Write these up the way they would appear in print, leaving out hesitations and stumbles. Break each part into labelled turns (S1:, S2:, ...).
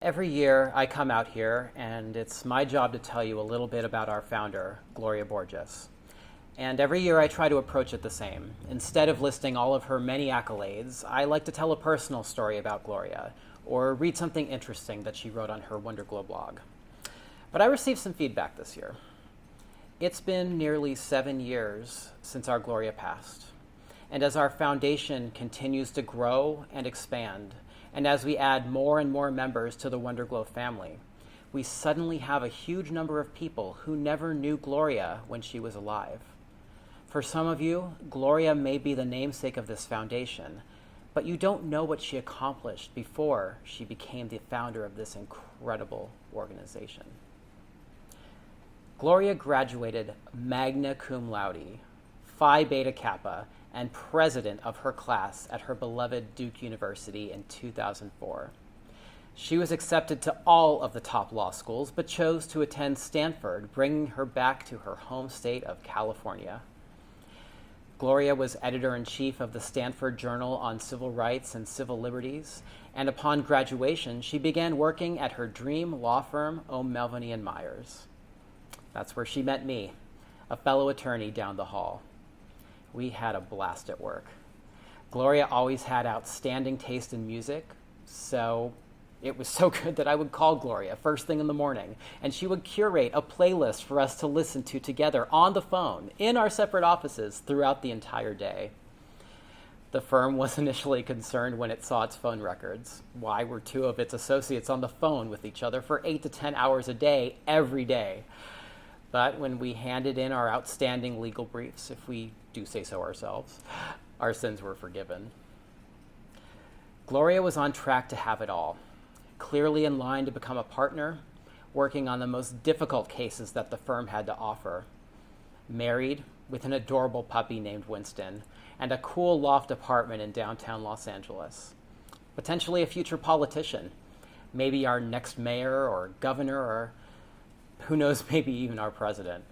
S1: Every year I come out here and it's my job to tell you a little bit about our founder, Gloria Borges. And every year I try to approach it the same. Instead of listing all of her many accolades, I like to tell a personal story about Gloria or read something interesting that she wrote on her Wonderglow blog. But I received some feedback this year. It's been nearly 7 years since our Gloria passed. And as our foundation continues to grow and expand, and as we add more and more members to the Wonderglow family, we suddenly have a huge number of people who never knew Gloria when she was alive. For some of you, Gloria may be the namesake of this foundation, but you don't know what she accomplished before she became the founder of this incredible organization. Gloria graduated magna cum laude, Phi Beta Kappa, and president of her class at her beloved Duke University in 2004. She was accepted to all of the top law schools, but chose to attend Stanford, bringing her back to her home state of California. Gloria was editor-in-chief of the Stanford Journal on Civil Rights and Civil Liberties, and upon graduation, she began working at her dream law firm, O'Melveny & Myers. That's where she met me, a fellow attorney down the hall. We had a blast at work. Gloria always had outstanding taste in music, so it was so good that I would call Gloria first thing in the morning, and she would curate a playlist for us to listen to together on the phone in our separate offices throughout the entire day. The firm was initially concerned when it saw its phone records. Why were two of its associates on the phone with each other for 8 to 10 hours a day, every day? But when we handed in our outstanding legal briefs, if we do say so ourselves, our sins were forgiven. Gloria was on track to have it all, clearly in line to become a partner, working on the most difficult cases that the firm had to offer. Married, with an adorable puppy named Winston, and a cool loft apartment in downtown Los Angeles. Potentially a future politician, maybe our next mayor or governor, or who knows, maybe even our president.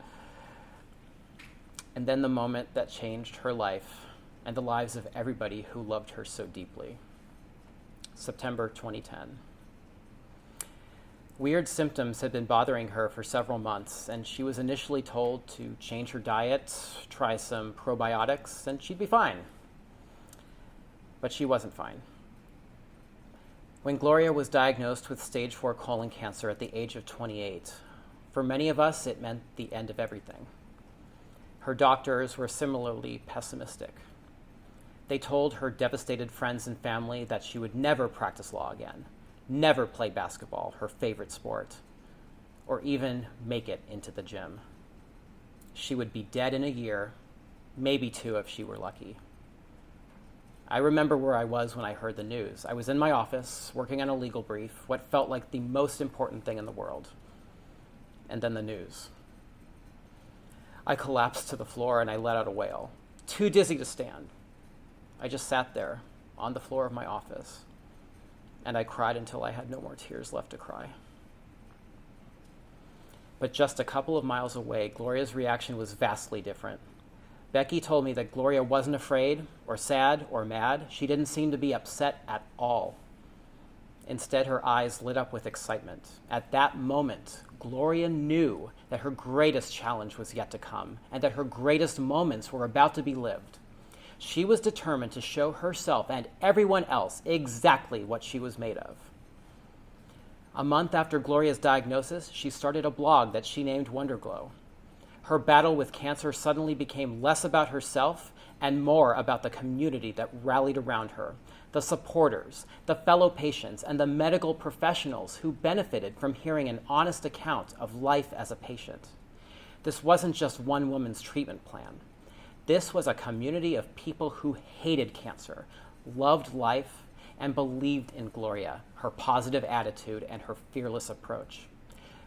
S1: And then the moment that changed her life and the lives of everybody who loved her so deeply. September 2010. Weird symptoms had been bothering her for several months, and she was initially told to change her diet, try some probiotics, and she'd be fine. But she wasn't fine. When Gloria was diagnosed with stage 4 colon cancer at the age of 28, for many of us, it meant the end of everything. Her doctors were similarly pessimistic. They told her devastated friends and family that she would never practice law again, never play basketball, her favorite sport, or even make it into the gym. She would be dead in a year, maybe 2 if she were lucky. I remember where I was when I heard the news. I was in my office, working on a legal brief, what felt like the most important thing in the world. And then the news. I collapsed to the floor and I let out a wail, too dizzy to stand. I just sat there on the floor of my office, and I cried until I had no more tears left to cry. But just a couple of miles away, Gloria's reaction was vastly different. Becky told me that Gloria wasn't afraid or sad or mad. She didn't seem to be upset at all. Instead, her eyes lit up with excitement. At that moment, Gloria knew that her greatest challenge was yet to come and that her greatest moments were about to be lived. She was determined to show herself and everyone else exactly what she was made of. A month after Gloria's diagnosis, she started a blog that she named Wonderglow. Her battle with cancer suddenly became less about herself and more about the community that rallied around her, the supporters, the fellow patients, and the medical professionals who benefited from hearing an honest account of life as a patient. This wasn't just one woman's treatment plan. This was a community of people who hated cancer, loved life, and believed in Gloria, her positive attitude, and her fearless approach.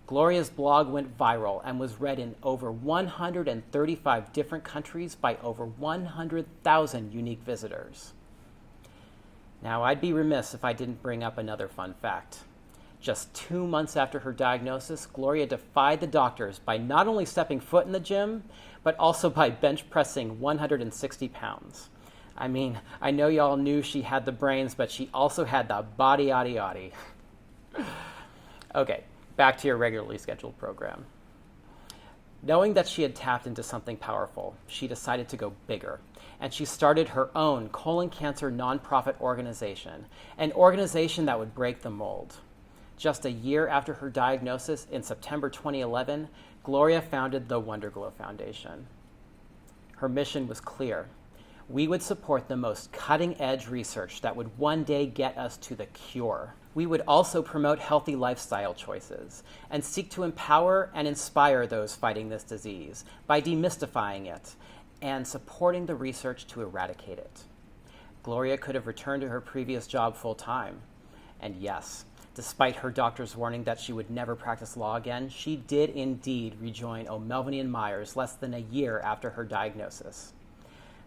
S1: Gloria's blog went viral and was read in over 135 different countries by over 100,000 unique visitors. Now, I'd be remiss if I didn't bring up another fun fact. Just 2 months after her diagnosis, Gloria defied the doctors by not only stepping foot in the gym, but also by bench pressing 160 pounds. I mean, I know y'all knew she had the brains, but she also had the body, Okay, back to your regularly scheduled program. Knowing that she had tapped into something powerful, she decided to go bigger, and she started her own colon cancer nonprofit organization, an organization that would break the mold. Just a year after her diagnosis in September 2011, Gloria founded the Wonderglow Foundation. Her mission was clear. We would support the most cutting-edge research that would one day get us to the cure. We would also promote healthy lifestyle choices and seek to empower and inspire those fighting this disease by demystifying it and supporting the research to eradicate it. Gloria could have returned to her previous job full-time. And yes, despite her doctor's warning that she would never practice law again, she did indeed rejoin O'Melveny & Myers less than a year after her diagnosis.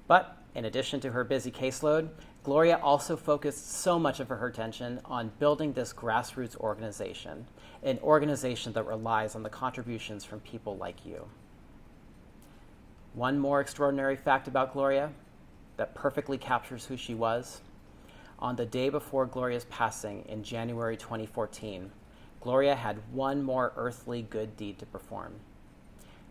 S1: But in addition to her busy caseload, Gloria also focused so much of her attention on building this grassroots organization, an organization that relies on the contributions from people like you. One more extraordinary fact about Gloria that perfectly captures who she was. On the day before Gloria's passing in January 2014, Gloria had one more earthly good deed to perform.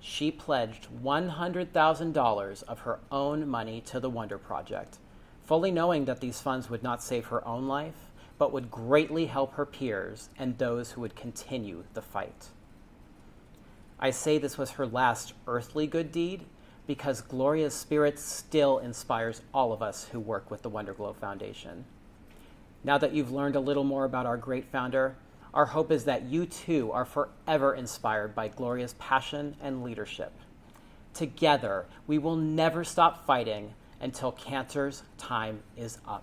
S1: She pledged $100,000 of her own money to the Wonder Project, fully knowing that these funds would not save her own life, but would greatly help her peers and those who would continue the fight. I say this was her last earthly good deed because Gloria's spirit still inspires all of us who work with the Wonderglow Foundation. Now that you've learned a little more about our great founder, our hope is that you too are forever inspired by Gloria's passion and leadership. Together, we will never stop fighting until cancer's time is up.